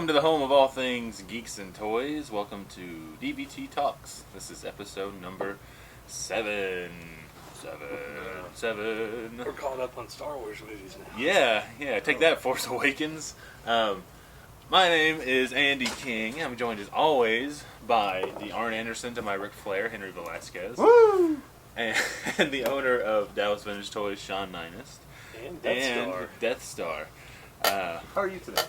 Welcome to the home of all things geeks and toys. Welcome to DVT Talks. This is episode number 7. We're caught up on Star Wars movies now. Yeah. Take that, Force Awakens. My name is Andy King. I'm joined as always by the Arn Anderson to my Ric Flair, Henry Velasquez. Woo! And the owner of Dallas Vintage Toys, Sean Ninest. And Death Star. How are you today?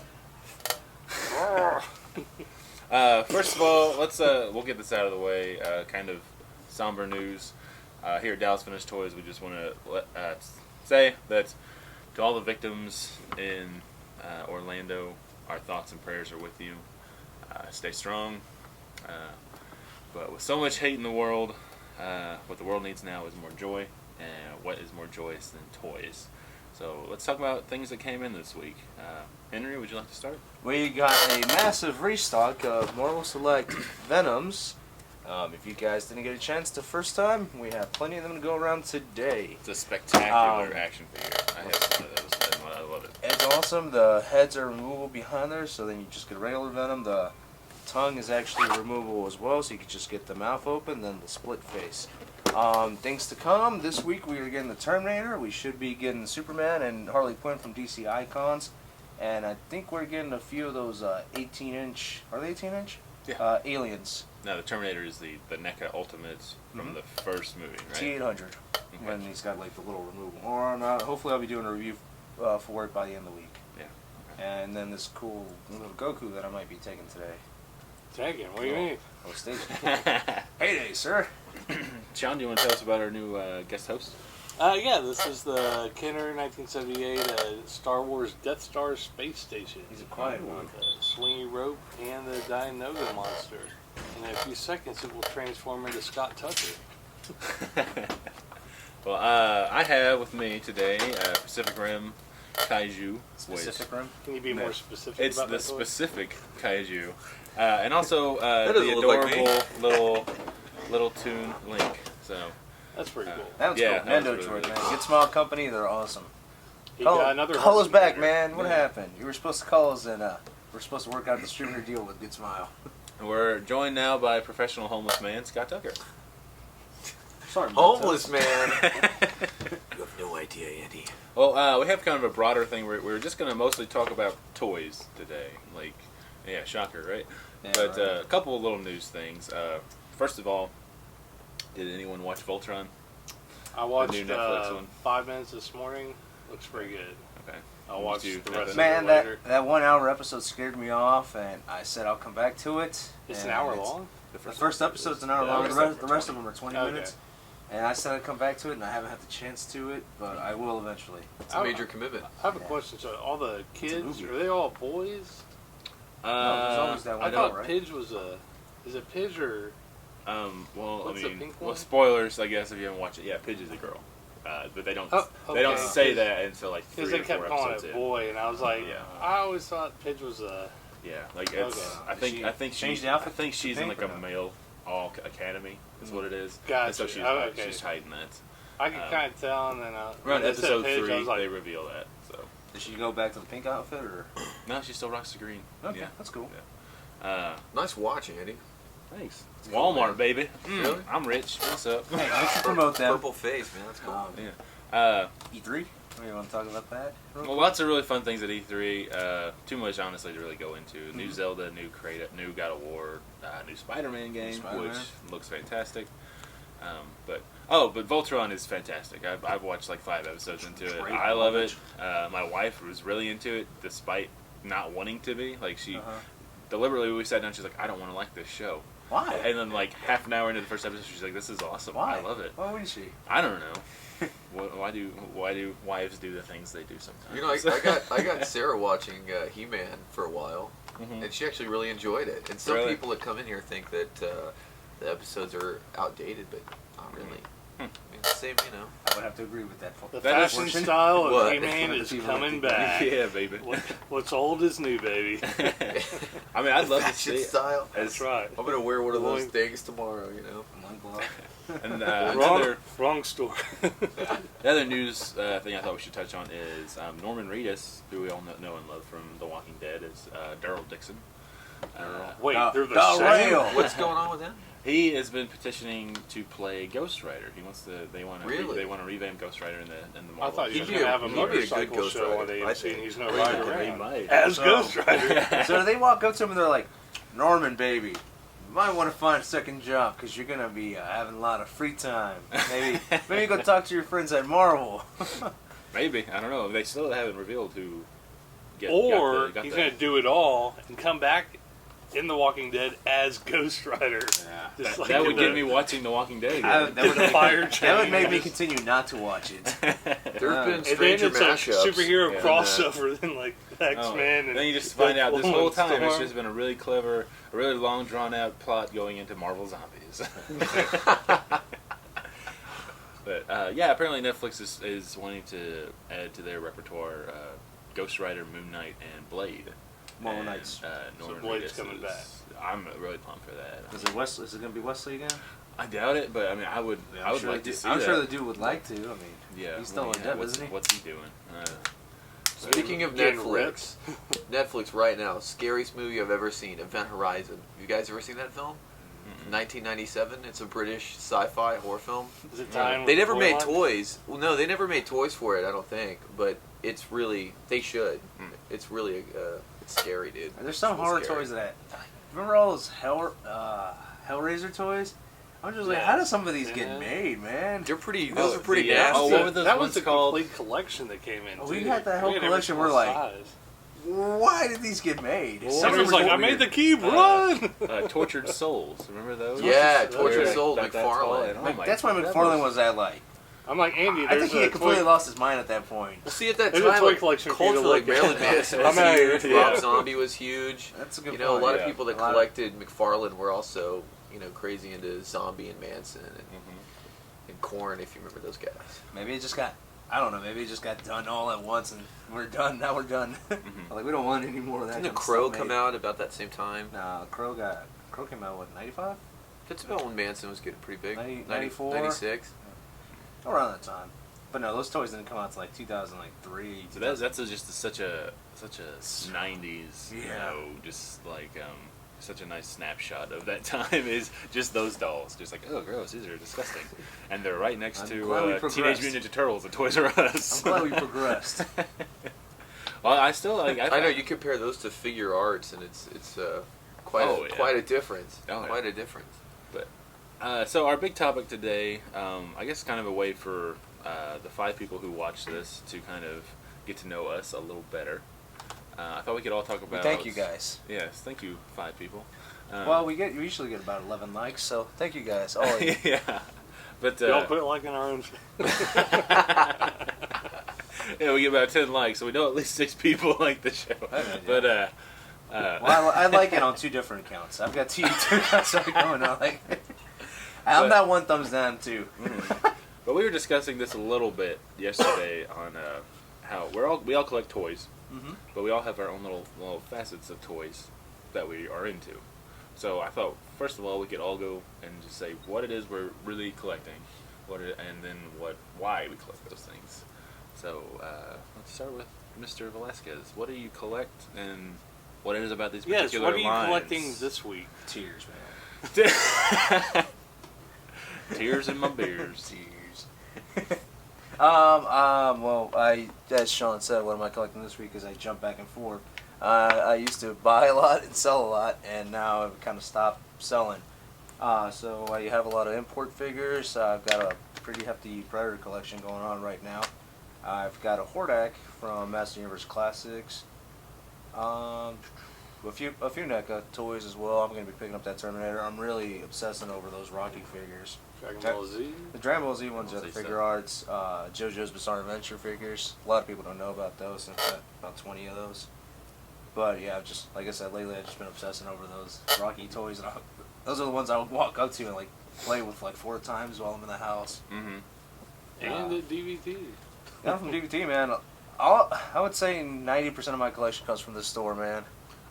First of all, we'll get this out of the way. Kind of somber news. Here at Dallas Vintage Toys, we just want to say that to all the victims in Orlando, our thoughts and prayers are with you. Stay strong. But with so much hate in the world, what the world needs now is more joy. And what is more joyous than toys? So let's talk about things that came in this week. Henry, would you like to start? We got a massive restock of Marvel Select Venoms. If you guys didn't get a chance the first time, we have plenty of them to go around today. It's a spectacular action figure. I have some of those, and I love it. It's awesome. The heads are removable behind there, so then you just get a regular Venom. The tongue is actually removable as well, so you can just get the mouth open, then the split face. Things to come. This week we are getting the Terminator. We should be getting Superman and Harley Quinn from DC Icons. And I think we're getting a few of those 18-inch... Are they 18-inch? Yeah. Aliens. No, the Terminator is the NECA Ultimates from the first movie, right? T-800. Okay. When he's got like the little removable arm. Hopefully I'll be doing a review for it by the end of the week. Yeah. Okay. And then this cool little Goku that I might be taking today. Taking? What do you mean? Oh, station. Heyday, sir. Sean, do you want to tell us about our new guest host? Yeah, this is the Kenner 1978 Star Wars Death Star Space Station. He's a quiet one. The swingy rope and the Dianoga monster. In a few seconds, it will transform into Scott Tucker. Well, I have with me today Pacific Rim Kaiju. Pacific Rim? Can you be more specific It's about the that toy? specific Kaiju. And also the doesn't look like adorable little Toon Link. So That's pretty cool. That was Yeah, cool. that was Nendo really George, good. man. Good Smile Company, they're awesome. He got another call us Heartbeat back, Leader. man. What Yeah. happened? You were supposed to call us and we're supposed to work out the distributor deal with Good Smile. we're joined now by professional homeless man Scott Tucker. Sorry, Homeless man. You have no idea, Andy. Well, we have kind of a broader thing. We're just going to mostly talk about toys today. Like, yeah, shocker, right? Yeah, But right. a couple of little news things. First of all, did anyone watch Voltron? I watched new Netflix one. 5 minutes this morning. Looks pretty good. Okay. I'll watch You, the rest of Man, it that later. 1 hour episode scared me off, and I said I'll come back to it. It's and an hour long? The first episode's an hour Yeah, long. the The rest rest of them are 20 Okay. minutes. And I said I'd come back to it, and I haven't had the chance to it, but I will eventually. It's a major commitment. I have a question. So all the kids, movie. are they all boys? No, there's always that I one thought girl, right? Pidge was a... Is it Pidge or... Well, What's I the mean, pink well, one? spoilers, I guess, if you haven't watched it. Yeah, Pidge is a girl. But they don't Oh, they don't okay. say that until like 3 Because or they 4 kept calling episodes it in. boy, and I was like, Yeah. I always thought Pidge was a... Yeah, like it's. Okay. I think Change she. the outfit I think to she's in pink like or a no? male all academy. Is what it is. Gotcha. And so she's Oh, okay. she's hiding that. I could kind of tell, and then... Around when they said episode Pidge, 3, I was like, they reveal that. So Did she go back to the pink outfit, or? no, she still rocks the green. Okay, Yeah. that's cool. Nice watch, Andy. Thanks. It's cool, Walmart, man. baby. Really? I'm rich. What's up? Hey, let's promote them. Purple face, man. That's cool. Yeah. E3? You want to talk about that? Well, lots of really fun things at E3. Too much, honestly, to really go into. Mm-hmm. New Zelda, new new God of War, new Spider-Man game, Spider-Man. which looks fantastic. But Voltron is fantastic. I've watched like 5 episodes into it. Great I love it. knowledge. My wife was really into it, despite not wanting to be. Like she Uh-huh. deliberately, we sat down. She's like, I don't want to like this show. Why? And then like half an hour into the first episode, she's like, this is awesome. Why? I love it. Why wouldn't she? I don't know. Why do wives do the things they do sometimes? You know, I got Sarah watching He-Man for a while, Mhm. and she actually really enjoyed it. And some Really? people that come in here think that the episodes are outdated, but not really. I mean, it's the same, you know. I would have to agree with that. the That is- fashion style of What? He-Man is People coming like back. Yeah, baby. What's old is new, baby. I mean, I'd love to Fashion see. style. That's right. I'm gonna wear one of those Loin- things tomorrow, you know. Loincloth. And Wrong store. the other news thing I thought we should touch on is Norman Reedus, who we all know and love from The Walking Dead, is Daryl Dixon. Wait, they're the the same? rail. What's going on with him? He has been petitioning to play Ghost Rider. He wants to. They want to. Really? They want to revamp Ghost Rider in the I Marvel. thought you He'd were be going to a- have a he'd be a good motorcycle Ghost show on Rider, I AMC, and he's no think. rider He around. might. As So- Ghost Rider. So they walk up to him and they're like, Norman, baby, you might want to find a second job because you're going to be having a lot of free time. Maybe go talk to your friends at Marvel. Maybe, I don't know. They still haven't revealed who. Or got he's the- going to do it all and come back in The Walking Dead as Ghost Rider. Yeah, Just that, like that would in get the- me watching The Walking Dead. I- again. that would make- Fire That would make me changes. continue not to watch it. There have been And then stranger it's a mashups. superhero Yeah. crossover than like Oh, X-Men. And then you just find out this Deadpool whole and time it's Storm. just been a really clever, a really long drawn out plot going into Marvel Zombies. But yeah, apparently Netflix is wanting to add to their repertoire Ghost Rider, Moon Knight, and Blade. Moon And, Knight's. Norman Blade's Reedus coming is- back. I'm really pumped for that. Is it Wes? Is it going to be Wesley again? I doubt it, but I mean, I would like to see I'm that. sure the dude would like to. I mean, Yeah, he's still well, in yeah, debt, what's, isn't he? What's he doing? Speaking of Getting Netflix, Netflix right now, scariest movie I've ever seen, Event Horizon. Have you guys ever seen that film? Mm-mm. 1997. It's a British sci-fi horror film. Is it time They with never toy made line? toys. Well, no, they never made toys for it. I don't think, but it's really they should. Mm. It's really it's scary, dude. There's some It's horror scary. toys that. Remember all those Hellraiser toys? I'm just like, how do some of these Yeah. get made, man? They're pretty. Oh, Those are pretty the, nasty. what were those that ones was the called? complete collection that came in. We too. had that whole had every collection, we're single like, size. Why did these get made? Some of Somebody was them like, were "I made weird. the cube run." Tortured Souls. Remember those? Yeah, Tortured Tortured They're Soul, like that tall, McFarlane. and, oh my That's why God, that McFarlane was- was at like. I'm like Andy. I There's think he a had completely toy- lost his mind at that point. Well, see, at that There's a time, toy like, collection for you to culturally, like look at. Marilyn Manson was I'm out huge. here. Rob Yeah. Zombie was huge. That's a good You know, a point. lot yeah. of people that A lot of- collected McFarlane were also, crazy into Zombie and Manson Mhm. and Korn, if you remember those guys. Maybe it just got. I don't know. Maybe it just got done all at once, and we're done. Now we're done. Mhm. Like we don't want any more of that. Didn't The kind of Crow stuff come made. out about that same time? Nah, Crow came out what 95? That's about when Manson was getting pretty big. 94? 96. Around that time. But no, those toys didn't come out until like 2003. So that's just such a 90s, Yeah. just like such a nice snapshot of that time is just those dolls. Just like, oh, gross, these are disgusting. And they're right next I'm to glad we Teenage progressed. Mutant Ninja Turtles at Toys R Us. I'm glad we progressed. Well, I still like. I know you compare those to figure arts, and it's quite Oh, yeah. quite a difference. Oh, yeah. Quite a difference. So our big topic today, I guess, kind of a way for the 5 people who watch this to kind of get to know us a little better. I thought we could all talk about. Thank you guys. Yes, thank you, 5 people. Well, we usually get about 11 likes, so thank you guys. All of you. yeah, but Y'all quit liking our own. yeah, we get about 10 likes, so we know at least 6 people like the show. Okay, yeah. But Well, I like it on 2 different accounts. I've got 2 accounts that are going on. Like, I'm that one thumbs down too. but we were discussing this a little bit yesterday on how we all collect toys, Mm-hmm. but we all have our own little facets of toys that we are into. So I thought, first of all, we could all go and just say what it is we're really collecting, and then why we collect those things. So let's start with Mr. Velasquez. What do you collect, and what it is about these Yes. particular What are you lines? collecting this week? Tears, man. Tears in my beers. Tears. Well, as Sean said, what am I collecting this week is I jump back and forth. I used to buy a lot and sell a lot, and now I've kind of stopped selling. So I have a lot of import figures. I've got a pretty hefty Predator collection going on right now. I've got a Hordak from Master Universe Classics. A few NECA toys as well. I'm going to be picking up that Terminator. I'm really obsessing over those Rocky figures. Dragon Ball Z. The Dragon Ball Z ones are the Z figure stuff. arts. JoJo's Bizarre Adventure figures. A lot of people don't know about those. I've got about 20 of those. But yeah, I've just, like I said, lately I've just been obsessing over those Rocky toys. And those are the ones I would walk up to and like play with like 4 times while I'm in the house. Mm-hmm. And the DVD. Yeah, from DVT, man. I would say 90% of my collection comes from the store, man.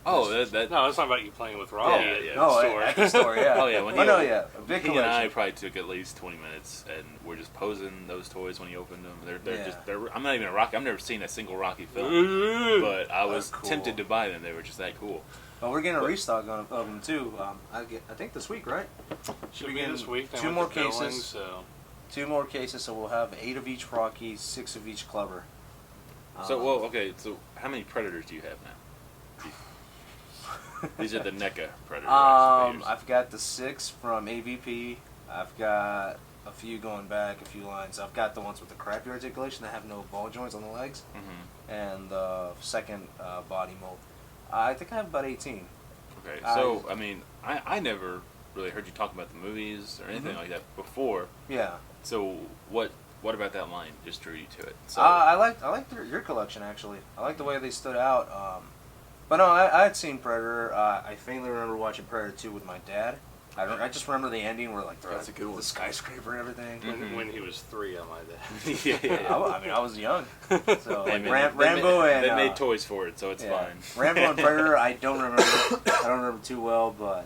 Oh, that No, it's not about you playing with Robbie Yeah, at yeah. the No, store. at the store, yeah. Oh, yeah, when oh, he- no, yeah. A big he and I collection. probably took at least 20 minutes, and we're just posing those toys when he opened them. They're Yeah. just I'm not even a Rocky. I've never seen a single Rocky film, but I was cool. tempted to buy them. They were just that cool. But we're getting a restock of them too. I think this week, right? Should we be getting this week. They two went more to Billings, cases. So 2 more cases, so we'll have 8 of each Rocky, 6 of each Clubber. So, well, okay. So, how many predators do you have now? These are the NECA predators. I've got the 6 from AVP. I've got a few going back, a few lines. I've got the ones with the crappy articulation that have no ball joints on the legs, Mm-hmm. and the second body mold. I think I have about 18. Okay. So, I mean, I never really heard you talk about the movies or anything Mhm. like that before. Yeah. So, what about that line just drew you to it? So, I liked your collection actually. I like the way they stood out. But no, I had seen Predator. I faintly remember watching Predator 2 with my dad. I just remember the ending where like That's a good one. the skyscraper and everything. Mhm. when he was 3, I might have. yeah. I mean, I was young, so They like, made- Rambo they and they made toys for it, so it's yeah. fine. Rambo and Predator. I don't remember. I don't remember too well, but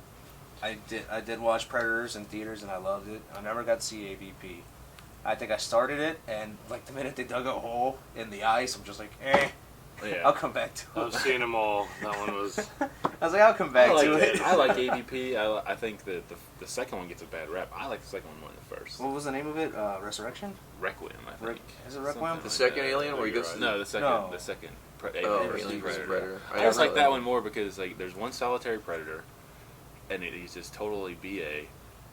I did watch Predators in theaters and I loved it. I never got to see AVP. I think I started it, and like the minute they dug a hole in the ice, I'm just like, Yeah. I'll come back to it. I've seen them all. That one was. I was like, I'll come back I to like it. I like AVP. I think that the second one gets a bad rap. I like the second one more than the first. What was the name of it? Resurrection? Requiem, I think. Is it Requiem? Something The second that. Alien where he goes to No, the second. No. The second. Oh, Alien versus Alien versus Predator. Predator. I just never like that know. one more because like there's one solitary predator, and he's just totally BA,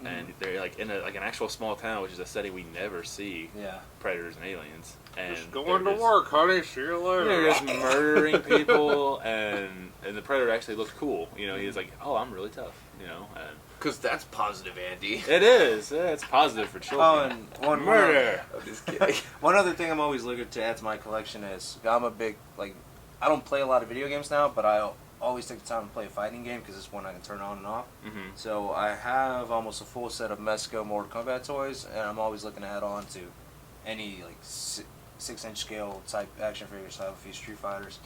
and they're like in an actual small town, which is a setting we never see Yeah. predators and aliens. And Just going they're to just- work, honey. See you later. They're just murdering people, and the predator actually looked cool. You know, he was like, "Oh, I'm really tough." You know, and Because that's positive, Andy. it is. Yeah, it's positive for Oh, children. and one Murder. I'm just kidding. One other thing I'm always looking to add to my collection is I'm a big I don't play a lot of video games now, but I always take the time to play a fighting game because it's one I can turn on and off. Mm-hmm. So I have almost a full set of Mezco Mortal Kombat toys, and I'm always looking to add on to any 6-inch scale type action figures. So I have a few Street Fighters,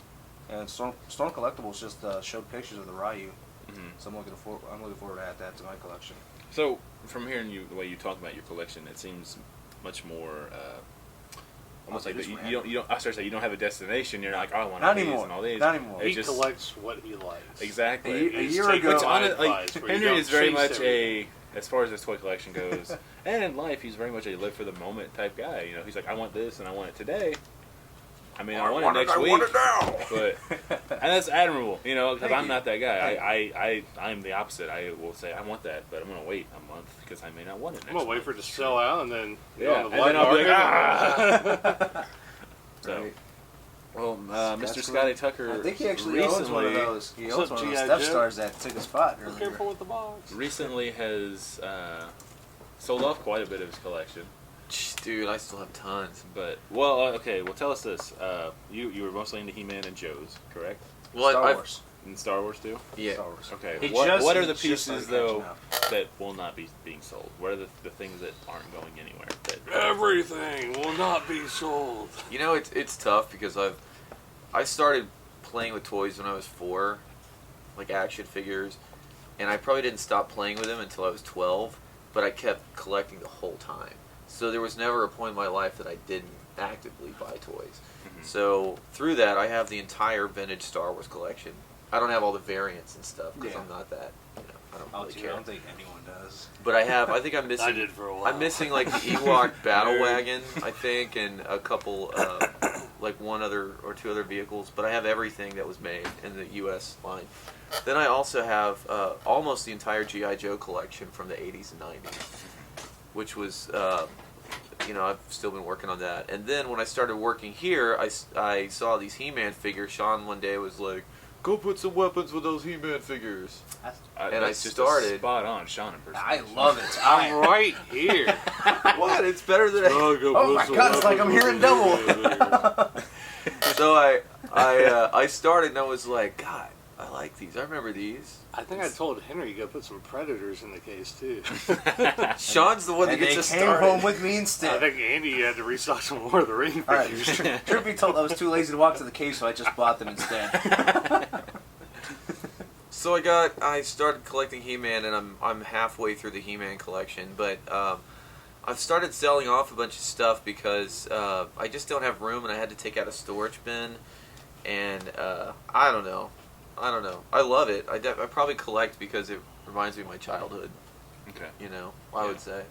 and Storm Collectibles just showed pictures of the Ryu, Mm-hmm. so I'm looking forward to add that to my collection. So, from hearing you, the way you talk about your collection, it seems much more almost like just you random. don't. I start to say you don't have a destination. You're not like, oh, I want all Not these anymore. and all these. Not anymore. It He just- collects what he likes. Exactly. A He's year taking ago- Which my on it, like advice, where you Henry don't is very chase much everything. as far as his toy collection goes, and in life, he's very much a live for the moment type guy. You know, he's like, I want this and I want it today. I mean, I want it next week, now. but and that's admirable. You know, because Thank I'm you. not that guy. I'm the opposite. I will say I want that, but I'm gonna wait a month because I may not want it next. I'm gonna wait month. for it to sell out and then Yeah, go on the and black then I'll be market. like, ah. So, Right. well, Scott Mr. Scott. Scotty Tucker. I think he actually owns one of those. He What's owns up, one of those G.I. Step Joe? Stars that took a spot Be earlier. careful with the box. Recently has sold off quite a bit of his collection. Dude, I still have tons. But okay. Well, tell us this. You were mostly into He-Man and Joe's, correct? Well, Star I've- Wars. And Star Wars too. Yeah. Star Wars. Okay. He What just- are he the just pieces started though catching up. that will not be being sold? What are the things that aren't going anywhere? That, Everything will not be sold. You know, it's tough because I started playing with toys when I was 4, like action figures, and I probably didn't stop playing with them until I was 12, but I kept collecting the whole time. So there was never a point in my life that I didn't actively buy toys. Mhm. So through that, I have the entire vintage Star Wars collection. I don't have all the variants and stuff because Yeah. I'm not that. I don't Oh, really dude, care. I don't think anyone does. But I think I'm missing. I did for a while. I'm missing like the Ewok battle wagon, I think, and a couple, like one other or two other vehicles. But I have everything that was made in the U.S. line. Then I also have almost the entire GI Joe collection from the 80s and 90s, which was, I've still been working on that. And then when I started working here, I saw these He-Man figures. Sean one day was like, "Go put some weapons with those He-Man figures." And I that's just a started- spot on Sean impersonation. I love it. I'm right here. What? It's better than Oh my God, it's like I'm hearing double. So I started and I was like, God, I like these. I remember these. I think I told Henry you got to put some Predators in the case too. Sean's the one that And they gets us came started. home with me I instead. think Andy had to restock some more of the ring All right, figures. truth be told, I was too lazy to walk to the cave, so I just bought them instead. So I started collecting He-Man, and I'm halfway through the He-Man collection, but I've started selling off a bunch of stuff because I just don't have room, and I had to take out a storage bin, and I don't know. I love it. I probably collect because it reminds me of my childhood. Okay. You know, I Yeah. would say.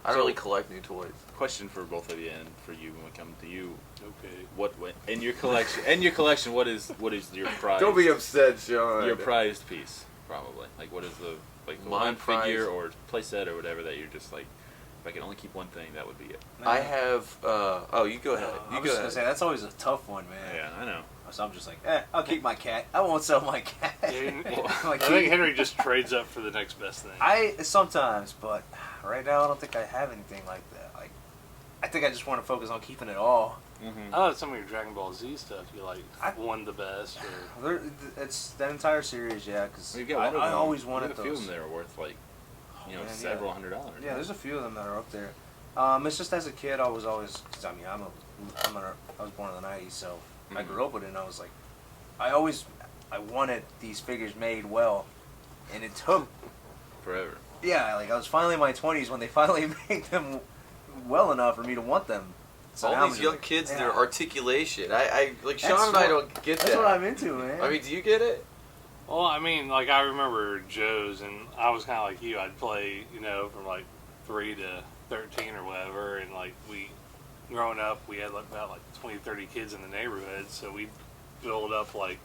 I don't really collect new toys. Question for both of you and for you when we come to you. Okay. What in your collection? In your collection, what is your prize? Don't be upset, Sean. Your prized piece, probably. Like, what is the the My one figure prize- or playset or whatever that you're just like, if I can only keep one thing, that would be it. I have. Oh, you go ahead. I You was go just gonna ahead. say that's always a tough one, man. Yeah, I know. So I'm just like, I'll keep my cat. I won't sell my cat. Yeah, Like, I think Henry just trades up for the next best thing. I sometimes, but right now I don't think I have anything like that. Like, I think I just want to focus on keeping it all. Mm-hmm. I thought some of your Dragon Ball Z stuff you like I- won the best. Or It's that entire series, yeah. Because You get one of I them. always You wanted get a few of those. them that are worth like, Man, yeah. several $100. Yeah, there's a few of them that are up there. It's just as a kid, I was always. Cause I mean, I was born in the '90s, so I Mhm. grew up with it. And I was like, I wanted these figures made well, and it took. Forever. Yeah, like I was finally in my 20s when they finally made them well enough for me to want them. So now All I'm these just young like, kids and yeah. their articulation. I like Sean That's and I what- don't get That's that. what I'm into, man. I mean, do you get it? well, I mean, like I remember Joe's, and I was kind of like you. I'd play, from like 3 to 13 or whatever, and like growing up, we had about 20, 30 kids in the neighborhood, so we build up like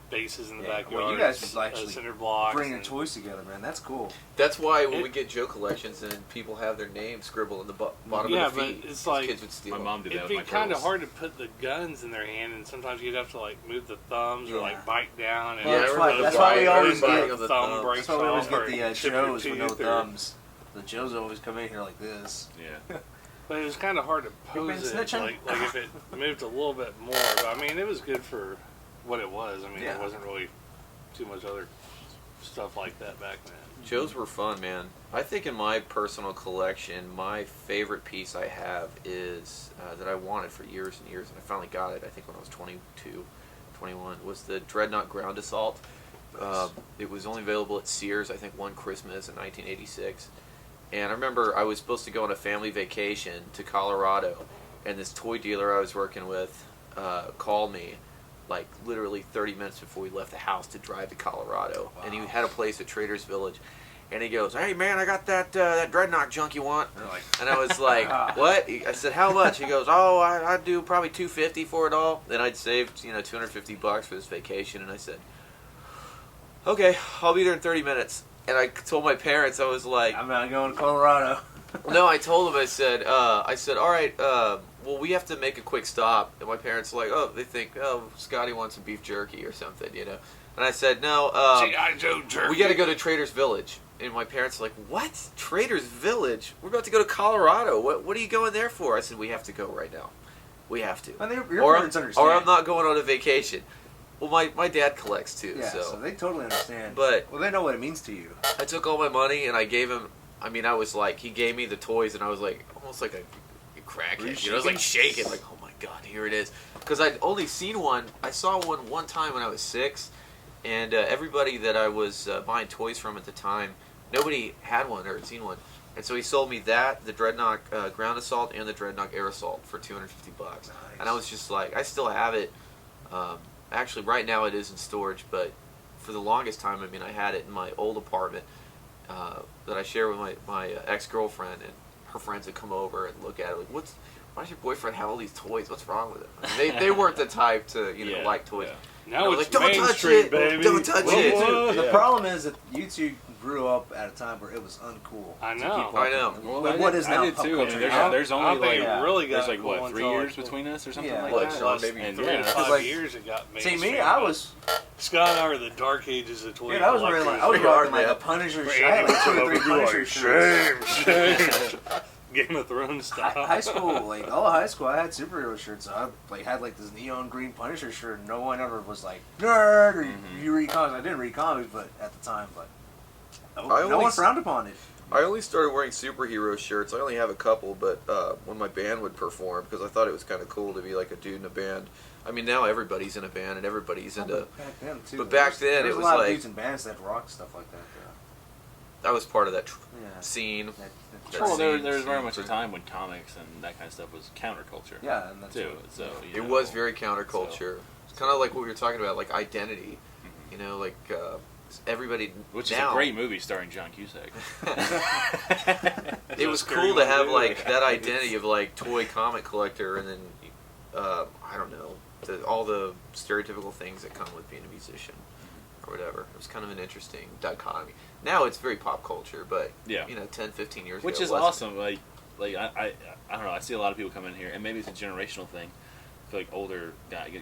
bases in the Yeah, backyard. well, you guys actually cinder blocks. bring your and- toys together, man. That's cool. That's why when It- we get Joe collections and people have their name scribbled in the bottom Yeah, of the but feet, it's these like- kids would steal. My them. mom did that It'd with be my kind of turtles. hard to put the guns in their hand, and sometimes you'd have to like move the thumbs or Yeah. like bite down. And Well, that's the why- that's why we thumb always breaks get- the thumb thumbs. breaks That's why we always off get or the chip your Joes with no tooth or- thumbs. The Joes always come in here like this. Yeah. But it was kind of hard to You've been pose it, snitching? like if it moved a little bit more. But I mean, it was good for what it was. I mean, Yeah. it wasn't really too much other stuff like that back then. Joe's were fun, man. I think in my personal collection, my favorite piece I have is that I wanted for years and years, and I finally got it, I think when I was 22, 21, was the Dreadnought Ground Assault. It was only available at Sears, I think, one Christmas in 1986. And I remember I was supposed to go on a family vacation to Colorado, and this toy dealer I was working with called me like literally 30 minutes before we left the house to drive to Colorado. Wow. And he had a place at Trader's Village. And he goes, "Hey man, I got that Dreadnought junk you want." They're like, And I was like, "What?" I said, "How much?" He goes, "Oh, I'd do probably $250 for it all." Then I'd saved $250 for this vacation, and I said, "Okay, I'll be there in 30 minutes." And I told my parents, I was like, I'm not going to Colorado. no, I told them, I said, all right, well, we have to make a quick stop. And my parents were like, oh, they think, oh, Scotty wants some beef jerky or something, you know. And I said, no, G.I. Joe jerky. we got to go to Trader's Village. And my parents were like, what? Trader's Village? We're about to go to Colorado. What are you going there for? I said, we have to go right now. We have to. And your Or parents understand. or I'm not going on a vacation. Well, my dad collects too, Yeah, so. so they totally understand. But well, they know what it means to you. I took all my money and I gave him. I mean, I was like, he gave me the toys, and I was like, almost like a Were you crackhead. You know, I was like shaking, like, oh my god, here it is. Because I'd only seen one. I saw one time when I was 6, and everybody that I was buying toys from at the time, nobody had one or had seen one. And so he sold me that, the Dreadnought Ground Assault, and the Dreadnought Air Assault for $250. Nice. And I was just like, I still have it. Actually, right now it is in storage, but for the longest time, I mean, I had it in my old apartment that I share with my ex-girlfriend, and her friends would come over and look at it like, why does your boyfriend have all these toys? What's wrong with it? I mean, they weren't the type to Yeah, like toys. yeah. Now I was it's like, "Don't touch mainstream, it! baby. Don't touch Well, it!" you two- The Yeah. problem is that you two grew up at a time where it was uncool. I to know. keep I know. up. Well, Like, I what did- is now I did pop too. I culture? mean, I- there's I only think like it really got there's like cool what until 3 years like- between us or something Yeah, like like that. Sean, maybe And 3 yeah, to that's 5 like- years it got See, mainstream. me, I but was, Scott and I were the dark ages of toy dude, I was wearing like, I was We are, rocking like man. a Punisher collectors. shirt. I had like 2 or 3 Randy would Punisher be shirts. like, shame. Game of Thrones style. High school, like all of high school, I had superhero shirts. So I like had like this neon green Punisher shirt. And no one ever was like nerd or Mhm. you read comics. I didn't read comics, but at the time, but I no only one s- frowned upon it. I only started wearing superhero shirts. I only have a couple, but when my band would perform, because I thought it was kind of cool to be like a dude in a band. I mean, now everybody's in a band and everybody's into. Back then too. But back then, there's it was a lot like- of dudes in bands that rock stuff like that. I was part of that Yeah. scene. That Well, there scene- was very scene much a for- time when comics and that kind of stuff was counterculture. Yeah, and that's too. what- So yeah. you It know, was very counterculture. It's kind of like what we were talking about, like identity. Mhm. You know, like everybody. Which now, is a great movie starring John Cusack. It was Scary cool to one, have too. like that identity of like toy comic collector, and then I don't know, all the stereotypical things that come with being a musician or whatever. It was kind of an interesting dichotomy. Now it's very pop culture, but Yeah. 10, 15 years Which ago, is it wasn't. awesome. Like I don't know. I see a lot of people come in here, and maybe it's a generational thing. I feel like older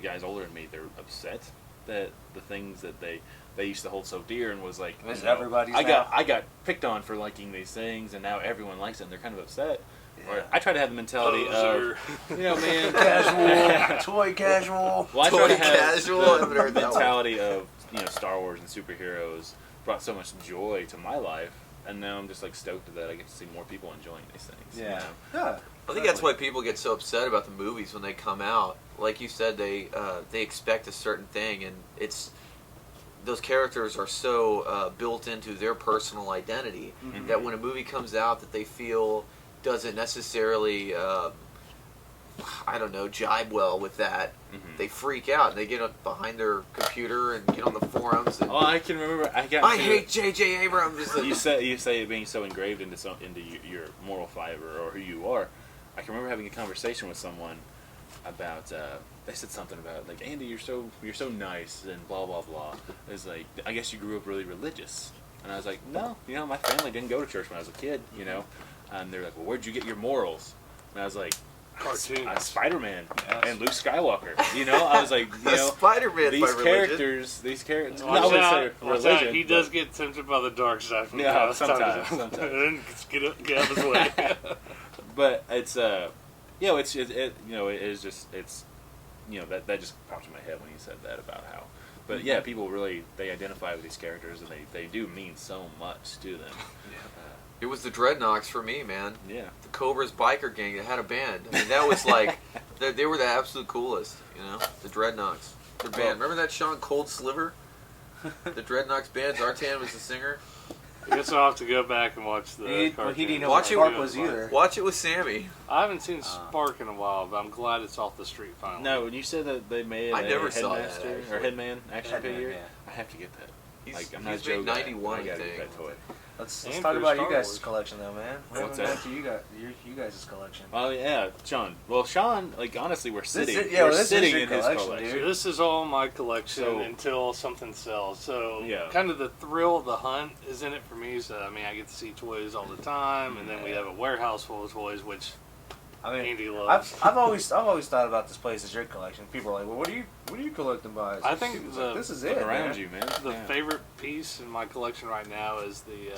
guys older than me, they're upset that the things that they used to hold so dear and was like, Is you know, everybody's I now? got picked on for liking these things, and now everyone likes them. They're kind of upset. Or Yeah. I try to have the mentality Poser. of, man, Casual, toy casual. Well, I try to Toy have casual, I haven't the heard that one. mentality of Star Wars and superheroes brought so much joy to my life, and now I'm just like stoked that I get to see more people enjoying these things. you Yeah. know? Yeah. I think that's why people get so upset about the movies when they come out. Like you said, they expect a certain thing, and it's those characters are so built into their personal identity Mhm. that when a movie comes out that they feel doesn't necessarily, I don't know, jibe well with that, Mhm. they freak out and they get up behind their computer and get on the forums and Oh, I can remember. I hate J.J. Abrams. You say it being so engraved into your moral fiber or who you are. I can remember having a conversation with someone about. They said something about like, Andy, you're so nice and blah blah blah. It's like, I guess you grew up really religious, and I was like, no, my family didn't go to church when I was a kid, And they're like, well, where'd you get your morals? And I was like, Cartoons. Spider-Man Yes. and Luke Skywalker. I was like, Spider-Man these by religion. characters, no, I Watch wouldn't out, say watch religion. out. He but- does get tempted by the dark side from Yeah, time to sometimes, time. sometimes. And then get out of his way. But it's it is just that just popped in my head when you said that about how. But yeah, people really they identify with these characters and they do mean so much to them. It was the Dreadnoks for me, man. Yeah. The Cobra's biker gang that had a band. I mean, that was like, they were the absolute coolest, the Dreadnoks. Their band. Remember that Sean Cold Sliver? The Dreadnoks band, Zartan was the singer. I guess I'll have to go back and watch the He cartoon. didn't know Watch what it Spark was either. Watch it with Sammy. I haven't seen Spark in a while, but I'm glad it's off the street finally. No, when you said that they made I a never saw that, Headmaster or actually. Headman action Headman, figure, yeah. I have to get that. He's I'm not a made Joe guy, 91, I gotta I get think. that toy. Let's And talk for about Star you guys' Wars. collection, though, man. We What's haven't that? gone to you guys' collection. Oh yeah, Sean. Well, Sean, like honestly, we're sitting. this we're is sitting your in his collection, collection. dude. This is all my collection So- until something sells. So Yeah. kind of the thrill of the hunt is in it for me. So I mean, I get to see toys all the time, and then we have a warehouse full of toys, which I mean, Andy loves. I've always thought about this place as your collection. People are like, well, what are you collecting by? I think It's the- like, this is Look it, around man. you, man. The Yeah. favorite piece in my collection right now is the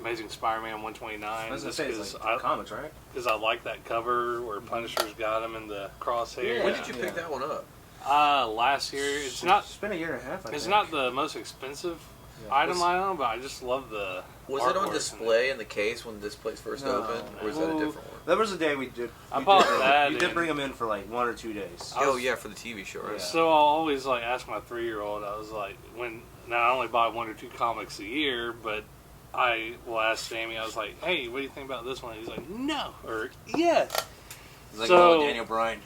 Amazing Spider-Man 129. I was gonna Just say it's like comics, right? because I like that cover where Punisher's got him in the crosshair. Yeah. When did you pick Yeah. that one up? Last year. It's not. It's been a year and a half. I It's think. not the most expensive Yeah. item I own, but I just love the. Was artwork it on in display in the case when this place first No. opened, or is that a Well, different one? There was a day we did. I we bought did, that You did and- bring them in for like 1 or 2 days. I Oh was- yeah, for the TV show, right? Yeah. So I'll always like ask my 3-year-old. I was like, when now I only buy 1 or 2 comics a year, but I will ask Sammy. I was like, hey, what do you think about this one? He's like, no or yes. It's like So- Daniel Bryan.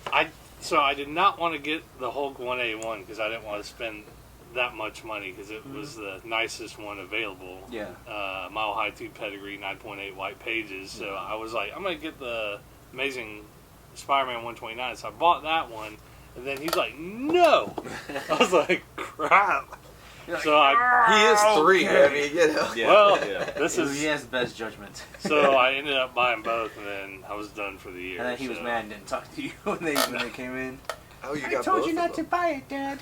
So I did not want to get the Hulk 1A1 because I didn't want to spend that much money because it was the nicest one available. Yeah. Mile High 2 pedigree, 9.8 white pages. So I was like, I'm going to get the Amazing Spider-Man 129. So I bought that one. And then he's like, no. I was like, crap. So He is 3. Okay. I mean, Yeah, well, yeah. this He is. has the best judgment. So I ended up buying both, and then I was done for the year. And then he was so- mad and didn't talk to you when they came in. Oh, you got both of them. buy it, Dad.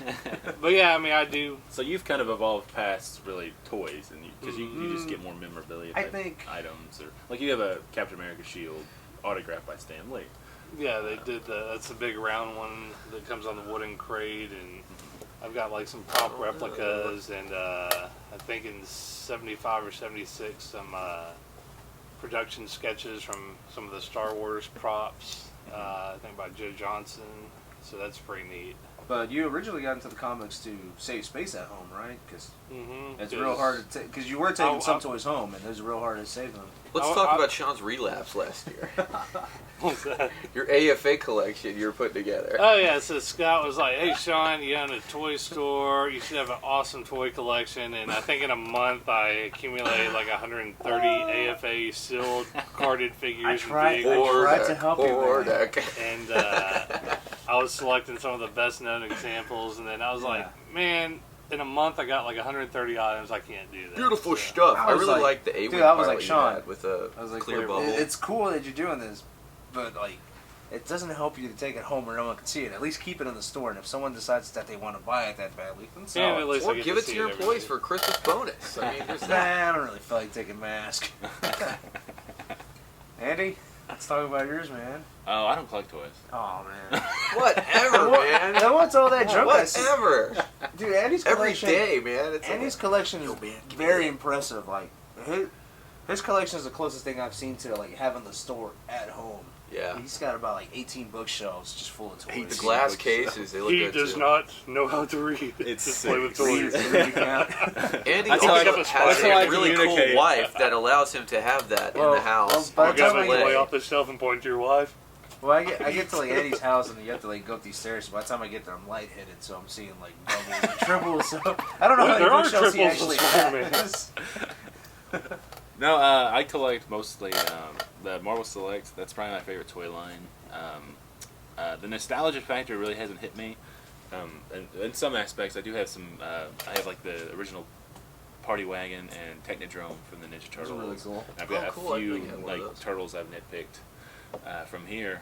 But yeah, I mean, I do. So you've kind of evolved past really toys, and because you just get more memorabilia I type think- items, or like you have a Captain America shield autographed by Stan Lee. Yeah, they did the. That's the big round one that comes on the wooden crate, and I've got like some prop replicas, and I think in '75 or '76 some production sketches from some of the Star Wars props. I think by Joe Johnson. So that's pretty neat. But you originally got into the comics to save space at home, right? Because it's Cause real hard to because you were taking some toys home, and it's real hard to save them. Let's talk about Sean's relapse last year. What's that? Your AFA collection you were putting together. Oh yeah, so Scott was like, "Hey Sean, you own a toy store. You should have an awesome toy collection." And I think in a month I accumulated like 130 AFA sealed carded figures. I tried to help you. And I was selecting some of the best known examples, and then I was like, "Man, in a month I got like 130 items. I can't do that." Beautiful So, stuff. I was really like- like the A-wing dude, I was pilot like, you Sean, had with a I was like, clear bubble. It's cool that you're doing this, but like, it doesn't help you to take it home where no one can see it. At least keep it in the store, and if someone decides that they want to buy it that badly, then sell Yeah, it. at least Or I get give it see to your every employees day. for a Christmas bonus. I mean, there's Nah, that. I don't really feel like taking mask. Andy, let's talk about yours, man. Oh, I don't collect toys. Oh man. Whatever, man. Now what's all that junk I see? Whatever. Dude, Andy's Every collection. day, man. It's Andy's collection is very impressive. Like his collection is the closest thing I've seen to like having the store at home. Yeah. He's got about like 18 bookshelves just full of toys. The glass cases, they look He good does too. not know how to read. It's Just play with sick. toys. Andy That's how I- also that's has how I a really communicate. cool wife that allows him to have that in Well, the house. well, by Or the grab time a I toy get, off the shelf and point to your wife. well, I get to like Andy's house and you have to like go up these stairs. So by the time I get there, I'm lightheaded, so I'm seeing like doubles and triples. So I don't know Well, how there many are bookshelves he triples actually with Spider-Man. has. No, I collect mostly the Marvel Select. That's probably my favorite toy line. The nostalgia factor really hasn't hit me. And in some aspects, I do have some. I have like the original Party Wagon and Technodrome from the Ninja Those Turtles. are really cool. I've got Oh, cool. I a few didn't know you had one of like those. turtles I've nitpicked from here.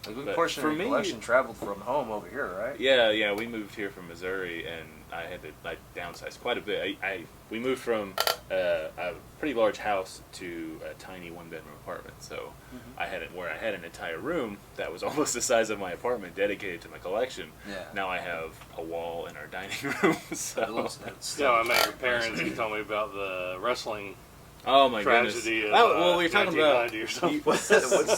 A good But portion for of your me- collection traveled from home over here, right? Yeah, we moved here from Missouri, and I had to downsize quite a bit. We moved from a pretty large house to a tiny one-bedroom apartment. So I had an entire room that was almost the size of my apartment dedicated to my collection. Yeah. Now I have a wall in our dining room. It So. looks- it's- Yeah, I met your parents. You told me about the wrestling Oh my tragedy goodness! of Well, we were talking about 1990 or something. What's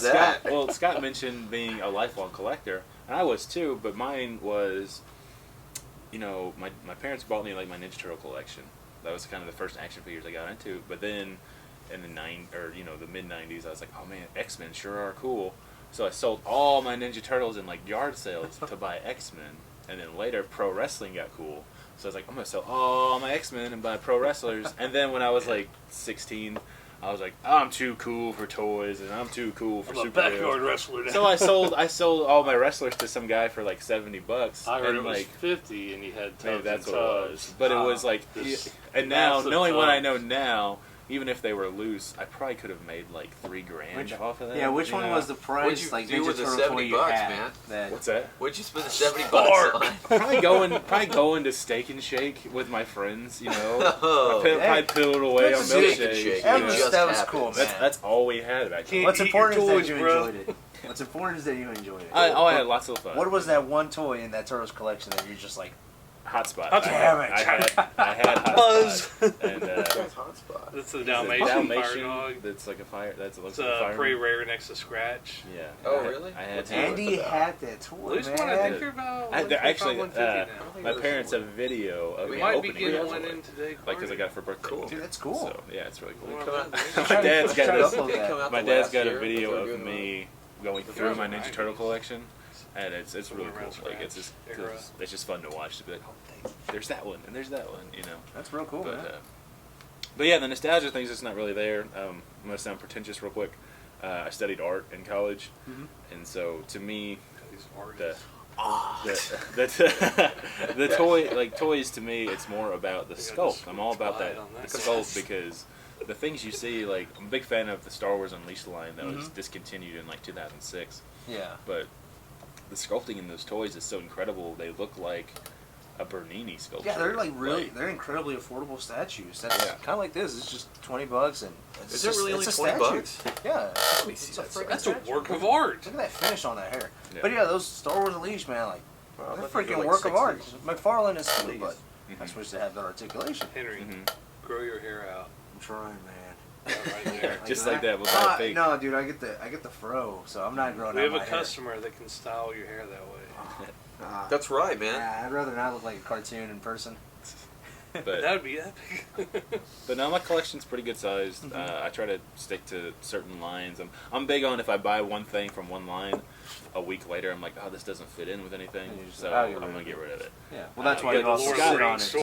that? Well, Scott mentioned being a lifelong collector, and I was too. But mine was, my parents bought me like my Ninja Turtle collection. That was kind of the first action figures I got into. But then, in the the mid '90s, I was like, oh man, X-Men sure are cool. So I sold all my Ninja Turtles in like yard sales to buy X-Men, and then later pro wrestling got cool. So I was like, I'm gonna sell all my X-Men and buy pro wrestlers. And then when I was like 16, I was like, I'm too cool for toys and I'm too cool for I'm a backyard superheroes. wrestler now. So I sold all my wrestlers to some guy for like $70. I heard and it was like 50 and you had maybe tubs that's and what it tubs. was. But it was like, This and now massive knowing what I know tubs. now, even if they were loose, I probably could have made like $3,000 off of that. Yeah, which you one know? was the price? you Like do Ninja with the Turtle toy $70, you had? man? That What's that? What'd you spend the $70 on? Probably going to Steak and Shake with my friends. Oh, I piddled away on That's a Steak and milkshakes. Shake. you that know. was, just that was happened. cool, man. That's all we had back then. What's Eat important is your that you toys, bro. enjoyed it. What's important is that you enjoyed it. I had lots of fun. What was that one toy in that Turtles collection that you're just like, Hotspot? Hotspot. Damn it. I had Buzz. Hotspot. And That's Hotspot. That's the it's a Dalmatian fire dog. that's like a fire. That's looks It's like a fire. pretty rare next to Scratch. Yeah. Oh, I had- really? I had What's to- Andy had that toy, Loose man. one, I think you're about Actually, 150 now. my parents have a video of We me might be opening getting it. one in today. Like, because I got it for birthday. Cool. Dude, that's cool. So yeah, it's really cool. Well, Come out- My dad's got Try to this. upload that. Come out My the dad's last got a year, video but they're of good me going But through those my are Ninja nice. Turtle collection, and it's really Around cool. Like it's Scratch era. it's just fun to watch. To be like, oh, there's that one, and there's that one, That's real cool, man. But yeah, the nostalgia thing's just not really there. I'm gonna sound pretentious real quick. I studied art in college, and so to me, These the artists. the toys to me, it's more about the They got sculpt. this I'm all about slide that on that. the sculpt because the things you see, like I'm a big fan of the Star Wars Unleashed line that was discontinued in like 2006. Yeah. But the sculpting in those toys is so incredible. They look like a Bernini sculpture. Yeah, they're like really, they're incredibly affordable statues. That's Yeah. kind of like this. It's just $20 and it's Is it just, really only it's a $20? statue. Yeah. Let me see that. friggin' That's a statue. work of art. Look at that finish on that hair. Yeah. But yeah, those Star Wars Unleashed, man, like Well, I They're thought you were freaking like work of art. 60s. McFarlane is too, Please. but I suppose they have that articulation. Henry, Mhm. grow your hair out. I'm trying, man. Right there. Just like that, we'll buy a fake. No, dude, I get the fro, so I'm not growing We out have my a hair. customer that can style your hair that way. Ah, That's right, man. I'd rather not look like a cartoon in person. But That would be epic. But no, my collection's pretty good sized. I try to stick to certain lines. I'm big on if I buy one thing from one line, a week later I'm like, oh, this doesn't fit in with anything, And you just so like, oh, I'm get rid gonna of get rid of it. Yeah. Well, that's why but you also Scott- sit on it.